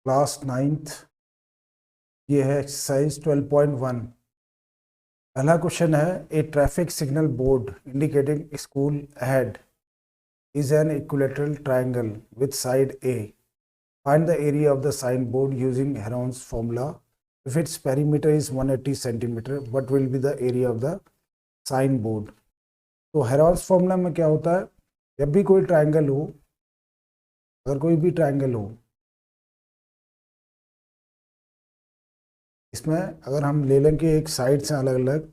Class 9th, ये है exercise 12.1। पहला क्वेश्चन है, a traffic signal board indicating school ahead is an equilateral triangle with side a. Find the area of the sign board using Heron's formula. If its perimeter is 180 centimetre, what will be the area of the sign board. तो Heron's formula में क्या होता है, जब भी कोई triangle हो, अगर कोई भी ट्राइंगल हो, इसमें अगर हम ले लें कि एक साइड से अलग अलग,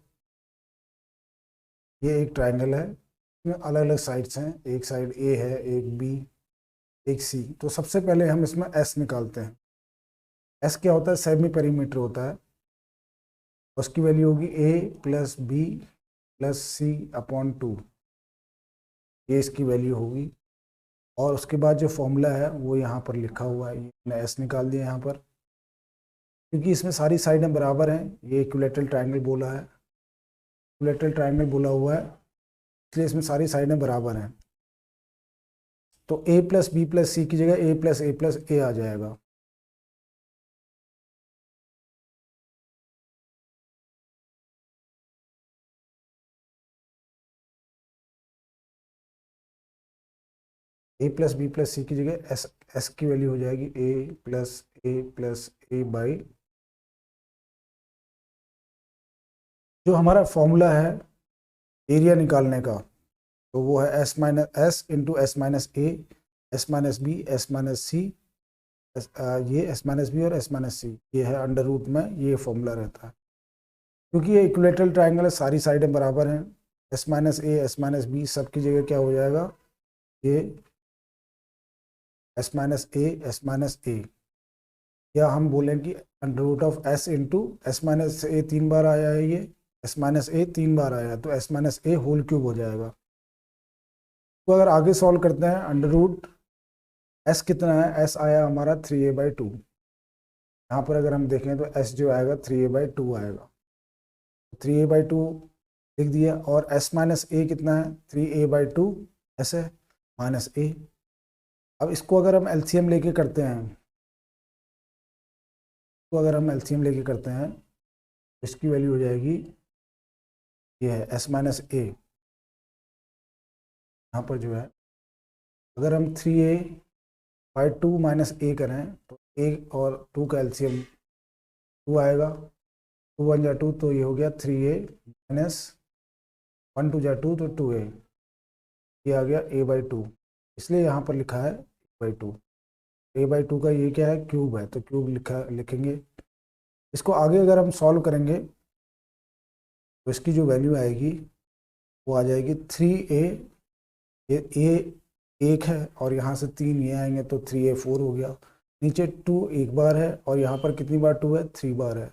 ये एक ट्राइंगल है, इसमें अलग अलग साइड्स हैं, एक साइड ए है, एक बी, एक सी। तो सबसे पहले हम इसमें एस निकालते हैं। एस क्या होता है, सेमी पेरीमीटर होता है। उसकी वैल्यू होगी ए प्लस बी प्लस सी अपॉन 2, ये इसकी वैल्यू होगी। और उसके बाद जो फॉर्मूला है वो यहाँ पर लिखा हुआ है, मैंने एस निकाल दिया यहाँ पर, क्योंकि इसमें सारी साइडें बराबर हैं। ये इक्विलेटरल ट्राइंगल बोला है, इक्विलेटरल ट्राइंगल बोला हुआ है, इसलिए इसमें सारी साइडें बराबर हैं। तो ए प्लस बी प्लस सी की जगह ए प्लस ए आ जाएगा। ए प्लस बी प्लस सी की जगह एस, एस की वैल्यू हो जाएगी ए प्लस ए बाई, जो हमारा फॉर्मूला है एरिया निकालने का, तो वो है s minus s into s minus a, s minus b, s minus c, ये एस माइनस बी और एस माइनस सी, ये है अंडर रूट में, ये फॉर्मूला रहता है। क्योंकि ये इक्विलेटरल ट्राइंगल है, सारी साइडें बराबर हैं, s minus a, s minus b सब की जगह क्या हो जाएगा, ये s minus a, s minus a, या हम बोलें कि under root of s into s minus a 3 बार आया है, ये एस माइनस ए 3 बार आया है, तो एस माइनस ए होल क्यूब हो जाएगा। तो अगर आगे सॉल्व करते हैं, अंडर रूट एस कितना है, एस आया हमारा 3a/2। यहाँ पर अगर हम देखें तो एस जो आएगा 3a/2 आएगा, 3a/2 लिख दिया। और एस माइनस ए कितना है, 3a/2 एस है माइनस ए। अब इसको अगर हम एलसीएम लेके करते हैं, तो अगर हम एलसीएम लेके करते हैं तो इसकी वैल्यू हो जाएगी, ये है एस माइनस ए, यहाँ पर जो है, अगर हम 3a/2 माइनस ए करें तो ए और 2 का एलसीएम 2 आएगा, 2 1 जा 2, तो ये हो गया 3a माइनस 1 2 जा 2, तो 2a, ये आ गया a/2। इसलिए यहाँ पर लिखा है a/2। a/2 का ये क्या है, क्यूब है, तो क्यूब लिखेंगे। इसको आगे अगर हम सॉल्व करेंगे तो इसकी जो वैल्यू आएगी वो आ जाएगी 3a, ये a 1 है और यहाँ से 3 ये आएंगे तो 3a 4 हो गया। नीचे 2 एक बार है और यहाँ पर कितनी बार 2 है, 3 बार है,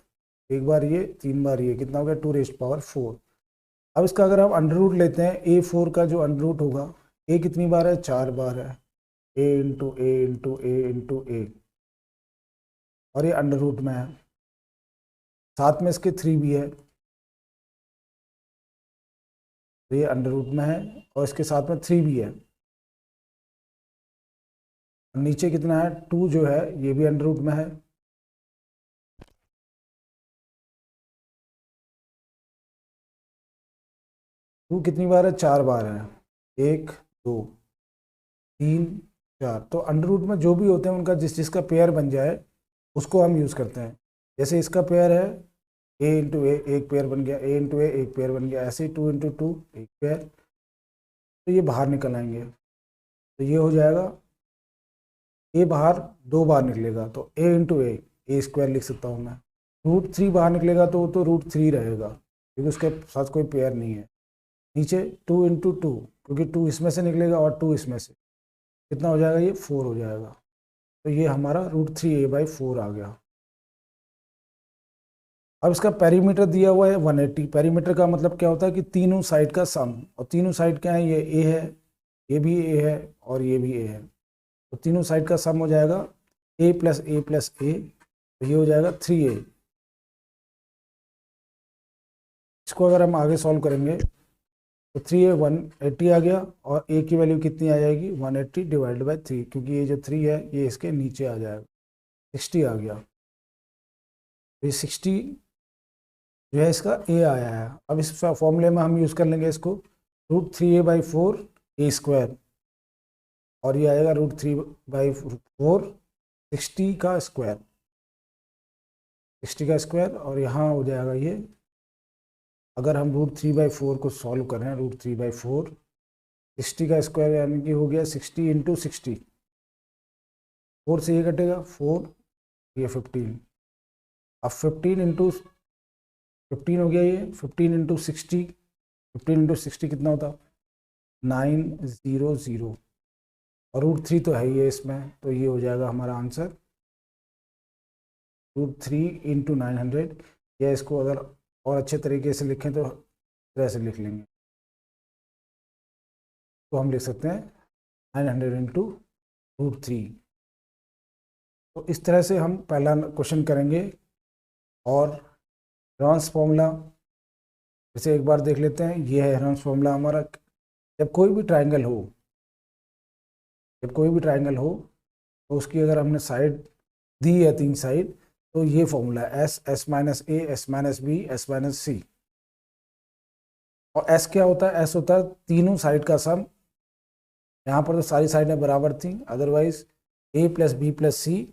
एक बार ये 3 बार ये, कितना हो गया 2⁴। अब इसका अगर हम अंडर रूट लेते हैं, a4 का जो अंडर रूट होगा, a कितनी बार है, 4 बार है, a into a into a into a, और ये अंडर रूट में है, साथ में इसके 3 भी है, तो ये अंडर रूट में है, और इसके साथ में 3 भी है। नीचे कितना है, 2 जो है ये भी अंडर रूट में है, टू कितनी बार है, 4 बार है, 1 2 3 4। तो अंडर रूट में जो भी होते हैं उनका जिस जिसका पेयर बन जाए उसको हम यूज़ करते हैं। जैसे इसका पेयर है ए इंटू ए, एक पेयर बन गया, ए इंटू ए एक पेयर बन गया, ऐसे ही 2 इंटू 2 एक पेयर, तो ये बाहर निकल आएंगे, तो ये हो जाएगा, ए बाहर 2 बार निकलेगा तो ए इंटू ए स्क्वायर लिख सकता हूँ मैं। √3 बाहर निकलेगा तो वो तो √3 रहेगा, क्योंकि उसके साथ कोई पेयर नहीं है। नीचे 2 इंटू 2, क्योंकि 2 इसमें से निकलेगा और 2 इसमें से, कितना हो जाएगा, ये 4 हो जाएगा। तो ये हमारा √3a/4 आ गया। अब इसका पेरीमीटर दिया हुआ है 180। पेरीमीटर का मतलब क्या होता है कि तीनों साइड का सम, और तीनों साइड क्या है, ये ए है, ये भी ए है और ये भी ए है, तो तीनों साइड का सम हो जाएगा a प्लस ए प्लस ए, तो ये हो जाएगा 3a। इसको अगर हम आगे सॉल्व करेंगे तो 3a 180 आ गया, और a की वैल्यू कितनी आ जाएगी, 180 डिवाइडेड बाई 3, क्योंकि ये जो 3 है ये इसके नीचे आ जाएगा, 60 आ गया। ये 60 जो है इसका ए आया है। अब इस फॉर्मूले में हम यूज़ कर लेंगे इसको, √3a/4 ए स्क्वायर, और ये आएगा √3/4 60 का स्क्वायर, 60 का स्क्वायर, और यहाँ हो जाएगा ये, अगर हम √3/4 को सॉल्व करें, √3/4 60 का स्क्वायर यानी कि हो गया 60 × 60, 4 से ये कटेगा 4, ये 15, अब 15 हो गया, ये 15 × 60, 15 × 60 कितना होता, 900, और √3 तो है ही है इसमें, तो ये हो जाएगा हमारा आंसर √3 × 900, या इसको अगर और अच्छे तरीके से लिखें तो तरह से लिख लेंगे, तो हम लिख सकते हैं 900 × √3। तो इस तरह से हम पहला क्वेश्चन करेंगे। और हेरोन्स फॉर्मूला इसे एक बार देख लेते हैं। ये है हेरोन्स फॉर्मूला हमारा। जब कोई भी ट्राइंगल हो, तो उसकी अगर हमने साइड दी है 3 साइड, तो ये फॉर्मूला है S - A, S - B, S - C। और S क्या होता है? S होता है तीनों साइड का सम। यहाँ पर तो सारी साइडें बराबर थी, अदरवाइज A + B + C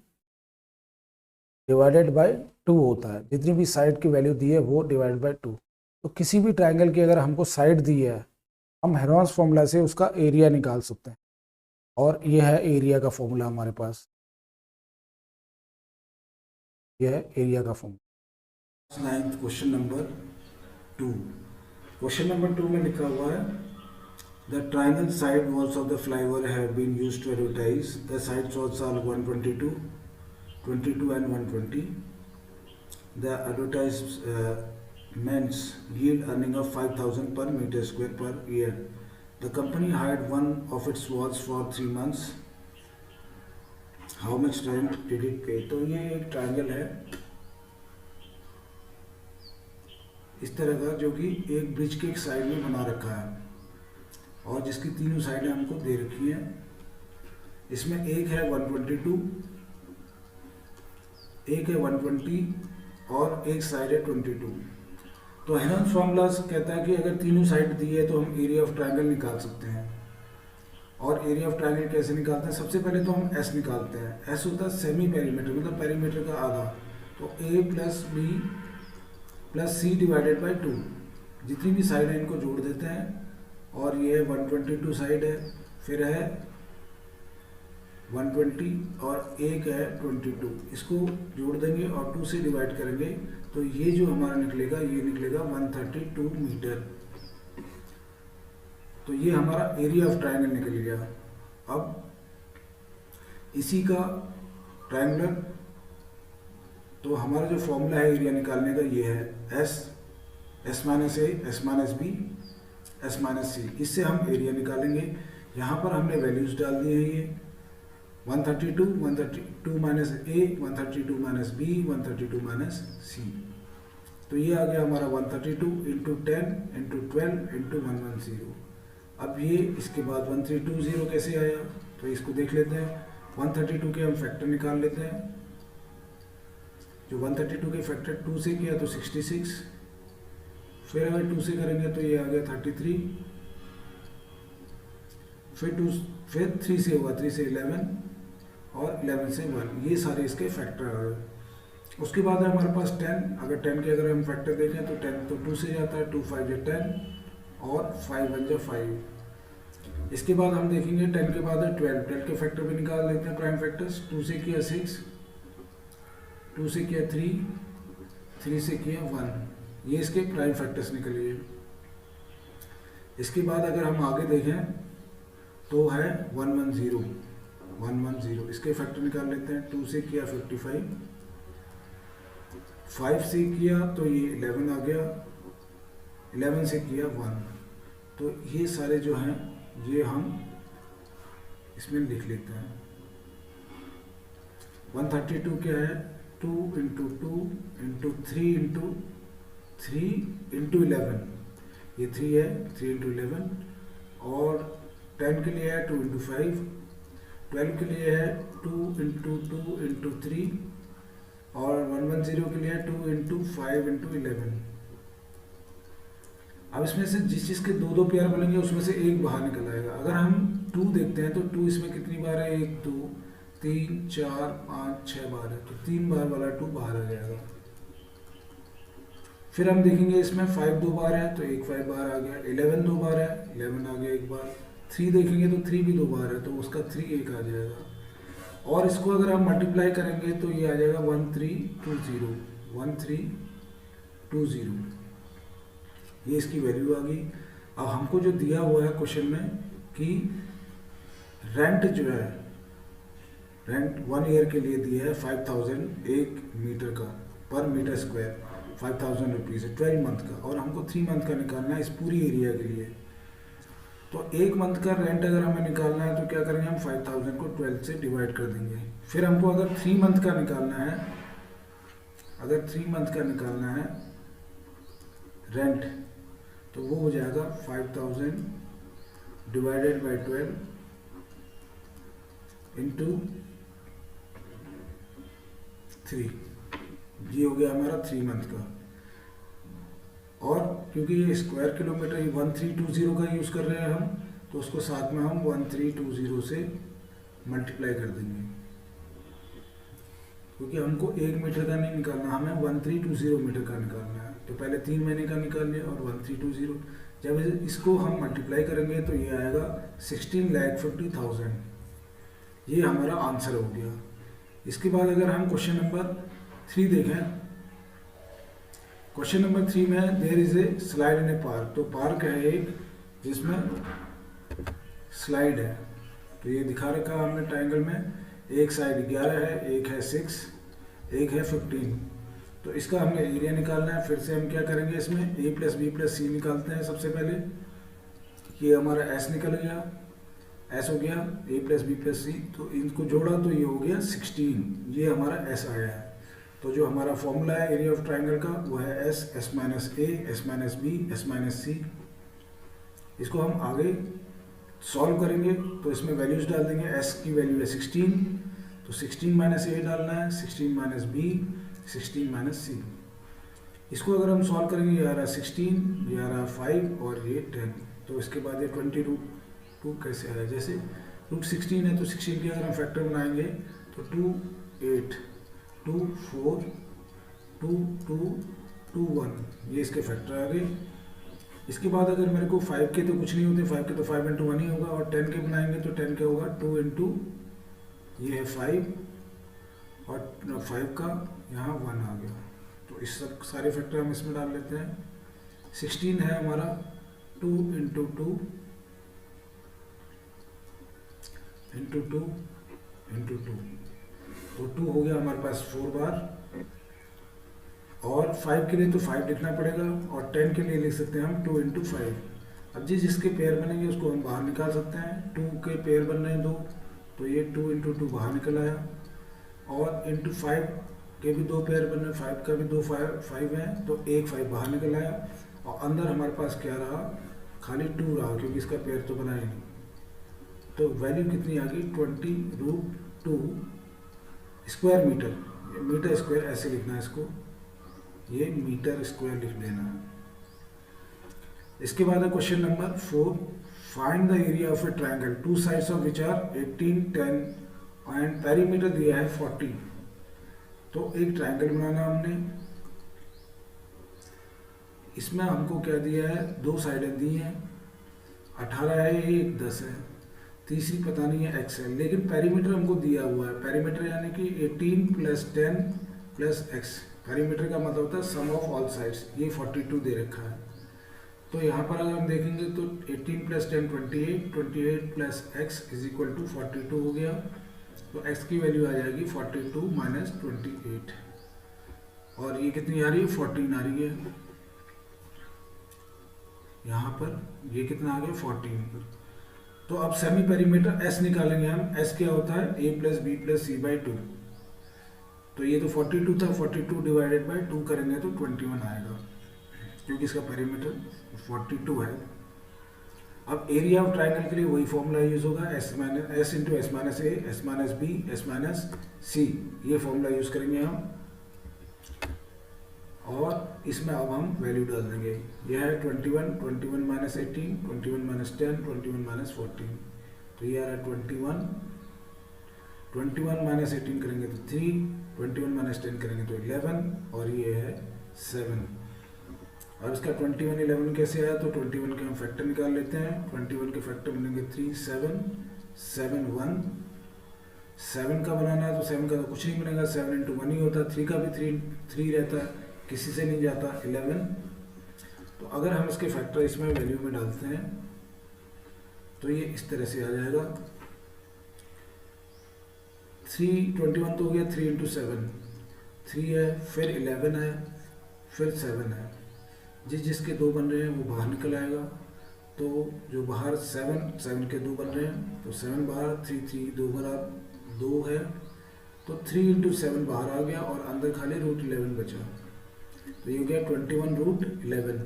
/2 होता है। जितनी भी साइड की वैल्यू दी है वो /2। तो किसी भी ट्राइंगल की अगर हमको साइड दी है, हम हेरोन्स फॉर्मूला से उसका एरिया निकाल सकते हैं, और ये है एरिया का फॉर्मूला हमारे पास। ये है एरिया का formula. 9th question number 2। Question number 2 में लिखा हुआ है, the triangle side walls of the flyover have been used to advertise. The side walls are 122, 22 and 120. The advertisements yield earning of 5,000 per meter square per year. The company hired one of its walls for 3 months. How much rent did it pay? तो ये एक triangle है इस तरह का, जो कि एक ब्रिज के एक साइड में बना रखा है, और जिसकी तीनों साइडें हमको दे रखी हैं। इसमें एक है 122, एक है 120, और एक साइड है 22। तो हेरोन्स फॉर्मूला कहता है कि अगर तीनों साइड दी है तो हम एरिया ऑफ ट्रायंगल निकाल सकते हैं। और एरिया ऑफ ट्रायंगल कैसे निकालते हैं? सबसे पहले तो हम S निकालते हैं। S होता है सेमी पेरीमीटर, मतलब पेरीमीटर का आधा। तो A + B + C / 2, जितनी भी साइड है इनको जोड़ देते हैं, और ये 122 साइड है, फिर है 120, और एक है 22। इसको जोड़ देंगे और 2 से डिवाइड करेंगे, तो ये जो हमारा निकलेगा, ये निकलेगा 132 मीटर। तो ये हमारा एरिया ऑफ ट्रायंगल निकल गया। अब इसी का ट्रायंगुलर, तो हमारा जो फॉर्मूला है एरिया निकालने का, ये है S - A, S - B, S - C। इससे हम एरिया निकालेंगे। यहाँ पर हमने वैल्यूज डाल दी है, ये 132, 132 - A, 132 - B, 132 - C। तो ये आ गया हमारा 132 × 10 × 12 × 110। अब ये इसके बाद 1320 कैसे आया, तो इसको देख लेते हैं। 132 के हम फैक्टर निकाल लेते हैं। जो 132 के फैक्टर 2 से किया तो 66, फिर अगर 2 से करेंगे तो ये आ गया 33, फिर 3 से हुआ, 3 से 11, और 11 से 1, ये सारे इसके फैक्टर आ गए। उसके बाद है हमारे पास 10। अगर 10 के अगर हम फैक्टर देखें तो 10 तो 2 से जाता है, 2 × 5 = 10, और 5 × 1 = 5। इसके बाद हम देखेंगे 10 के बाद है 12। 12 के फैक्टर भी निकाल लेते हैं, प्राइम फैक्टर्स। 2 से किया 6, 2 से किया 3, 3 से किया 1, ये इसके प्राइम फैक्टर्स निकल गए। इसके बाद अगर हम आगे देखें तो है 110, इसके फैक्टर निकाल लेते हैं। 2 से किया 55, 5 से किया तो ये 11 आ गया, 11 से किया 1। तो ये सारे जो हैं ये हम इसमें लिख लेते हैं। 132 क्या है? 2 × 2 × 3 × 3 × 11, ये 3 है, 3 × 11। और 10 के लिए है 2 × 5, 12 के लिए है 2 × 2 × 3, और 110 के लिए 2 इंटू 5 इंटू 11। अब इसमें से जिस चीज़ के दो दो पेयर बनेंगे उसमें से एक बाहर निकल आएगा। अगर हम 2 देखते हैं तो 2 इसमें कितनी बार है, 1 2 3 4 5 6 बार है, तो 3 बार वाला 2 बाहर आ जाएगा। फिर हम देखेंगे इसमें 5 2 बार है तो 1 5 बार आ गया, 11 2 बार है 11 आ गया 1 बार, 3 देखेंगे तो 3 भी 2 बार है तो उसका 3 1 आ जाएगा। और इसको अगर हम मल्टीप्लाई करेंगे तो ये आ जाएगा 1320 1320, ये इसकी वैल्यू आ गई। अब हमको जो दिया हुआ है क्वेश्चन में कि रेंट जो है, रेंट 1 ईयर के लिए दिया है 5000 1 मीटर का पर मीटर स्क्वायर, 5000 रुपीज़ है 12 मंथ का, और हमको 3 मंथ का निकालना है इस पूरी एरिया के लिए। तो 1 मंथ का रेंट अगर हमें निकालना है तो क्या करेंगे, हम 5000 को 12 से डिवाइड कर देंगे। फिर हमको अगर 3 मंथ का निकालना है, अगर 3 मंथ का निकालना है रेंट, तो वो हो जाएगा 5000 डिवाइडेड बाई 12 इंटू 3, ये हो गया हमारा 3 मंथ का। और क्योंकि ये स्क्वायर किलोमीटर 1320 का यूज़ कर रहे हैं हम, तो उसको साथ में हम 1320 से मल्टीप्लाई कर देंगे, क्योंकि हमको 1 मीटर का नहीं निकालना, हमें 1320 मीटर का निकालना है। तो पहले 3 महीने का निकाल लिया और 1320, जब इसको हम मल्टीप्लाई करेंगे तो ये आएगा 16,50,000, ये हमारा आंसर हो गया। इसके बाद अगर हम क्वेश्चन नंबर 3 देखें, क्वेश्चन नंबर 3 में there is a slide in a park, तो पार्क है एक जिसमें स्लाइड है, तो ये दिखा रखा है हमने ट्रायंगल में, एक साइड 11 है, एक है 6, एक है 15। तो इसका हमने एरिया निकालना है। फिर से हम क्या करेंगे, इसमें a प्लस बी प्लस सी निकालते हैं। सबसे पहले ये हमारा s निकल गया, s हो गया a प्लस बी प्लस सी, तो इनको जोड़ा तो ये हो गया 16, ये हमारा s आया है। तो जो हमारा फॉर्मूला है एरिया ऑफ ट्राइंगल का वो है s minus a, s minus b, s minus c. इसको हम आगे सॉल्व करेंगे तो इसमें वैल्यूज डाल देंगे। s की वैल्यू है 16, तो 16 माइनस ए डालना है, 16 माइनस बी, 16 माइनस सी। इसको अगर हम सॉल्व करेंगे, ये आ रहा 16, ये आ रहा 5 और ये 10। तो इसके बाद ये 20√2 कैसे आया, जैसे √16 है तो 16 की अगर हम फैक्टर बनाएंगे तो 2 8 2 4 2 2 2 1, ये इसके फैक्टर आ गए। इसके बाद अगर मेरे को 5 के तो कुछ नहीं होते, 5 के तो 5 इंटू 1 ही होगा, और 10 के बनाएंगे तो 10 क्या होगा 2 इंटू, ये है 5 और 5 का यहाँ 1 आ गया। तो इस सब सारे फैक्टर हम इसमें डाल लेते हैं। 16 है हमारा 2 इंटू 2 इंटू 2 इंटू 2, तो 2 हो गया हमारे पास 4 बार। और 5 के लिए तो 5 लिखना पड़ेगा, और 10 के लिए लिख सकते हैं हम 2 इंटू 5। अब जिसके पेयर बनेंगे उसको हम बाहर निकाल सकते हैं। 2 के पेयर बन रहे हैं 2, तो ये 2 इंटू 2 बाहर निकल आया, और इंटू 5 के भी 2 पेयर बन रहे हैं, 5 का भी 2 5 है, तो 1 5 बाहर निकल आया, और अंदर हमारे पास क्या रहा, खाली 2 रहा, क्योंकि इसका पेयर तो बना ही नहीं। तो वैल्यू कितनी आ गई 20√2 स्क्वायर मीटर, मीटर स्क्वायर ऐसे लिखना है इसको, ये मीटर स्क्वायर लिख देना है। इसके बाद है question number 4, find the area of a triangle, two sides of which are 18 10 and perimeter दिया है 40। तो एक ट्रायंगल बनाना हमने, इसमें हमको क्या दिया है, 2 साइडें दी हैं, 18 है, एक 10 है, तीसरी पता नहीं है x है, लेकिन पेरीमीटर हमको दिया हुआ है। पेरीमीटर यानी कि 18 + 10 + x, पेरीमीटर का मतलब होता है सम ऑफ ऑल साइड्स, ये 42 दे रखा है। तो यहाँ पर अगर हम देखेंगे तो 18 + 10 28, 28 + x = 42 हो गया। तो x की वैल्यू आ जाएगी 42 - 28, और ये कितनी आ रही है 14 आ रही है। यहाँ पर ये कितना आ गया 14। तो अब सेमी पेरीमीटर s निकालेंगे हम। s क्या होता है a + b + c/2, तो ये तो 42 था, 42 डिवाइडेड बाय 2 करेंगे तो 21 आएगा, क्योंकि इसका पेरीमीटर 42 है। अब एरिया ऑफ ट्राइंगल के लिए वही फॉर्मूला यूज होगा, s × s - a, s - b, s - c, ये फॉर्मूला यूज करेंगे हम। और इसमें अब हम वैल्यू डाल देंगे। यह है 21, 21 माइनस 18, 21 माइनस 10, 21 माइनस 14, तो ये आ रहा है 21, 21 माइनस 18 करेंगे तो 3, 21 माइनस 10 करेंगे तो 11, और ये है 7। अब इसका 21 11 कैसे आया, तो 21 के हम फैक्टर निकाल लेते हैं। 21 के फैक्टर बनेंगे 3 7 7 1, 7 का बनाना है तो 7 का तो कुछ नहीं बनेगा, 7 इंटू 1 ही होता है। 3 का भी 3 रहता है, किसी से नहीं जाता। 11, तो अगर हम इसके फैक्टर इसमें वैल्यू में डालते हैं तो ये इस तरह से आ जाएगा। 21 तो हो गया, 3 इंटू 7 3 है, फिर 11 है, फिर 7 है। जिसके 2 बन रहे हैं वो बाहर निकल आएगा, तो जो बाहर 7 के 2 बन रहे हैं तो 7 बाहर, 3 2 बराबर 2 है, तो 3 इंटू 7 बाहर आ गया और अंदर खाली √11 बचा, तो ये हो गया 21 √11।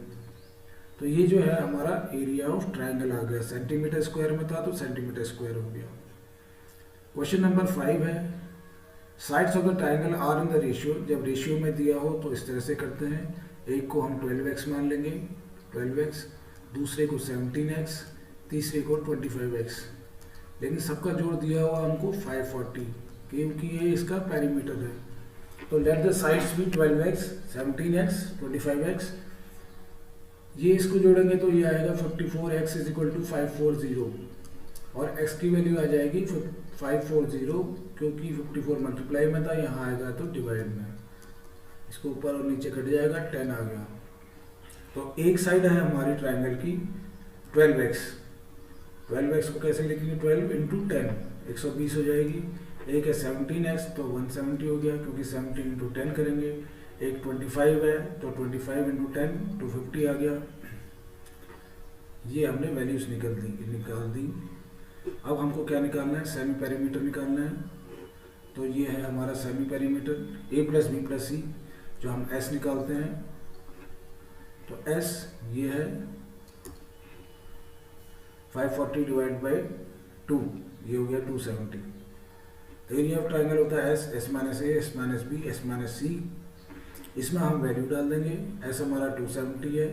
तो ये जो है हमारा एरिया ऑफ ट्राइंगल आ गया। सेंटीमीटर स्क्वायर में था तो सेंटीमीटर स्क्वायर हो गया। क्वेश्चन नंबर 5 है, sides of the triangle are in the ratio. जब रेशियो में दिया हो तो इस तरह से करते हैं, एक को हम 12x मान लेंगे 12x, दूसरे को 17x, तीसरे को 25x, लेकिन सबका जोड़ दिया हुआ हमको 540, क्योंकि ये इसका पेरीमीटर है। तो let the sides B 12x, 17x, 25x। ये इसको जोड़ेंगे तो ये आएगा 54x इज इक्वल टू 540, और x की वैल्यू आ जाएगी 540, क्योंकि 54 मल्टीप्लाई में था, यहाँ आएगा तो डिवाइड में, इसको ऊपर और नीचे कट जाएगा, 10 आ गया। तो एक साइड है हमारी ट्राइंगल की 12x, 12x को कैसे लिखेंगे, 12 इंटू 10 120 हो जाएगी। एक है 17x तो 170 हो गया, क्योंकि 17 इंटू 10 करेंगे। एक 25 है तो 25 इंटू 10 250 आ गया। ये हमने वैल्यूज निकाल दी। अब हमको क्या निकालना है, सेमी पेरीमीटर निकालना है। तो ये है हमारा semi perimeter, a plus b plus c, जो हम s निकालते हैं। तो s ये है 540 डिवाइड बाई 2, ये हो गया 270। एरिया ऑफ ट्राइंगल होता है s minus a, s minus b, s minus c. इसमें हम वैल्यू डाल देंगे। s हमारा 270 है,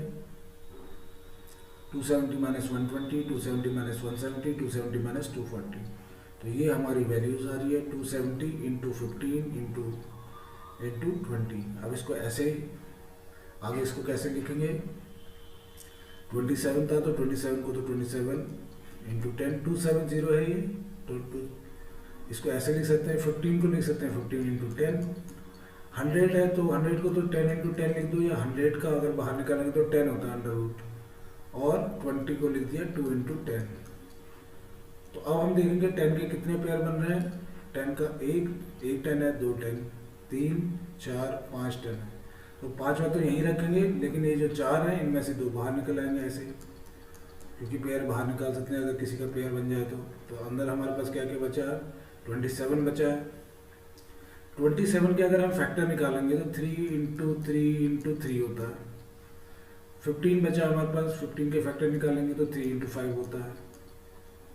270 माइनस 120, 270 माइनस 170, 270 माइनस 240, तो ये हमारी वैल्यूज आ रही है 270 इंटू 15 इंटू 20। अब इसको ऐसे आगे इसको कैसे लिखेंगे, 27 था तो 27 को तो 27 इंटू 10, 270 है ये, तो इसको ऐसे लिख सकते हैं। 15 को लिख सकते हैं 15 इंटू 10। 100 है तो 100 को तो 10 इंटू 10 लिख दो, या 100 का अगर बाहर निकालेंगे तो 10 होता है अंडर रूट, और 20 को लिख दिया 2 इंटू 10। तो अब हम देखेंगे 10 के कितने पेयर बन रहे हैं। 10 का एक 10 है, 2 10, 3 4 5 10 है, तो 5 में तो यहीं रखेंगे, लेकिन ये जो 4 हैं इनमें से 2 बाहर निकल आएंगे ऐसे, क्योंकि पेयर बाहर निकाल सकते हैं अगर किसी का पेयर बन जाए तो अंदर हमारे पास क्या क्या बचा है, 27 बचा है। 27 के अगर हम फैक्टर निकालेंगे तो 3 इंटू 3 इंटू 3 होता है। 15 बचा हमारे पास, 15 के फैक्टर निकालेंगे तो 3 इंटू 5 होता है।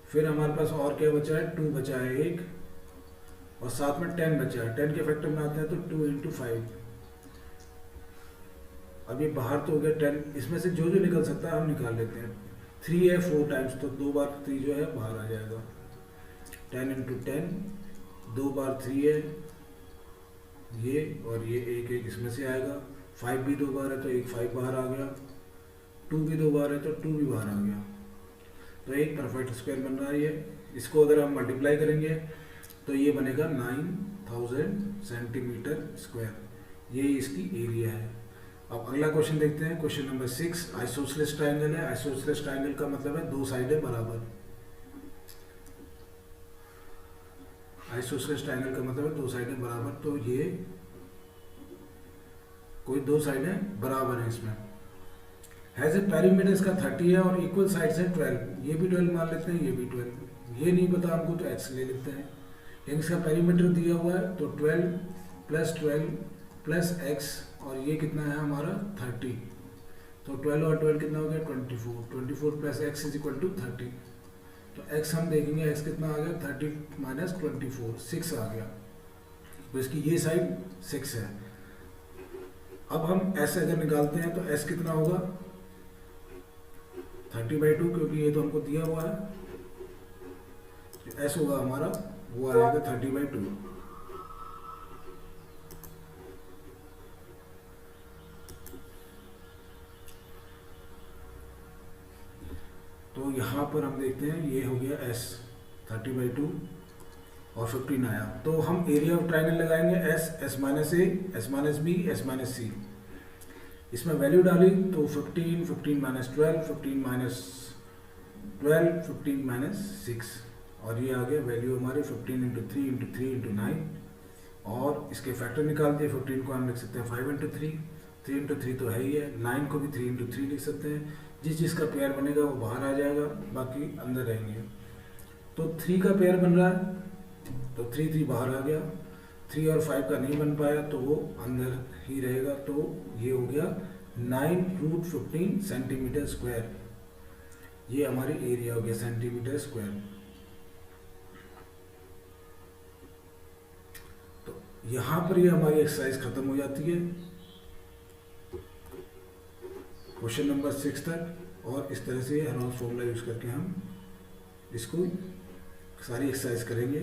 फिर हमारे पास और क्या बचा है, 2 बचा है एक, और साथ में 10 बचा है। 10 के फैक्टर में आते हैं तो 2 इंटू 5। अब ये बाहर तो हो गया 10, इसमें से जो जो निकल सकता है हम निकाल लेते हैं। 3 है 4 टाइम्स, तो 2 बार 3 जो है बाहर आ जाएगा। 10 इंटू 10, 2 बार 3 है ये, और ये एक इसमें से आएगा। 5 भी 2 बार है तो एक 5 बाहर आ गया, 2 भी 2 बार है तो 2 भी बाहर आ गया। तो एक परफेक्ट स्क्वायर बन रहा है ये। इसको अगर हम मल्टीप्लाई करेंगे तो ये बनेगा 9000 सेंटीमीटर स्क्वायर। ये इसकी एरिया है। अब अगला क्वेश्चन देखते हैं, क्वेश्चन नंबर 6। आइसोसेलेस ट्राइंगल है। आइसोसेलेस ट्राइंगल का मतलब है 2 साइडें बराबर। आइसोसेलेस ट्राइंगल का मतलब है 2 साइडें बराबर, तो ये कोई 2 साइडें बराबर है। इसमें हैज ए पेरीमीटर इसका 30 है और इक्वल साइड्स है 12। ये भी 12 मान लेते हैं, ये भी 12। ये नहीं पता हमको तो x ले लेते हैं, लेकिन इसका पेरीमीटर दिया हुआ है तो 12 प्लस x, और ये कितना है हमारा 30। तो 12 और 12 कितना हो गया 24 plus x is equal to 30। तो x हम देखेंगे, x कितना आ गया 30 माइनस 24, 6 आ गया। तो इसकी ये साइड 6 है। अब हम एस अगर निकालते हैं तो एस कितना होगा 30/2, क्योंकि ये तो हमको दिया हुआ है। एस होगा हमारा, वो आएगा 30/2। तो यहाँ पर हम देखते हैं ये हो गया एस 30/2 और 15 आया। तो हम एरिया ऑफ ट्राइंगल लगाएंगे s, s minus a, s minus b, s minus c. इसमें वैल्यू डाली तो 15, 15 माइनस 12, 15 माइनस 12, 15 माइनस 6, और ये आ गया वैल्यू हमारी 15 इंटू 3 इंटू 3 इंटू 9। और इसके फैक्टर निकाल दिए। 15 को हम लिख सकते हैं 5 इंटू 3, 3 इंटू 3 तो है ही है। 9 को भी 3 इंटू 3 लिख सकते हैं। जिस जिसका पेयर बनेगा वो बाहर आ जाएगा, बाकी अंदर रहेंगे। तो 3 का पेयर बन रहा है तो 3 3 बाहर आ गया। 3 और 5 का नहीं बन पाया तो वो अंदर ही रहेगा। तो ये हो गया 9√15 सेंटीमीटर स्क्वायर। ये हमारी एरिया हो गया सेंटीमीटर स्क्वायर। तो यहाँ पर ये हमारी एक्सरसाइज खत्म हो जाती है, क्वेश्चन नंबर 6 तक। और इस तरह से हेरोल्ड्स फॉर्मूला यूज करके हम इसको सारी एक्सरसाइज करेंगे।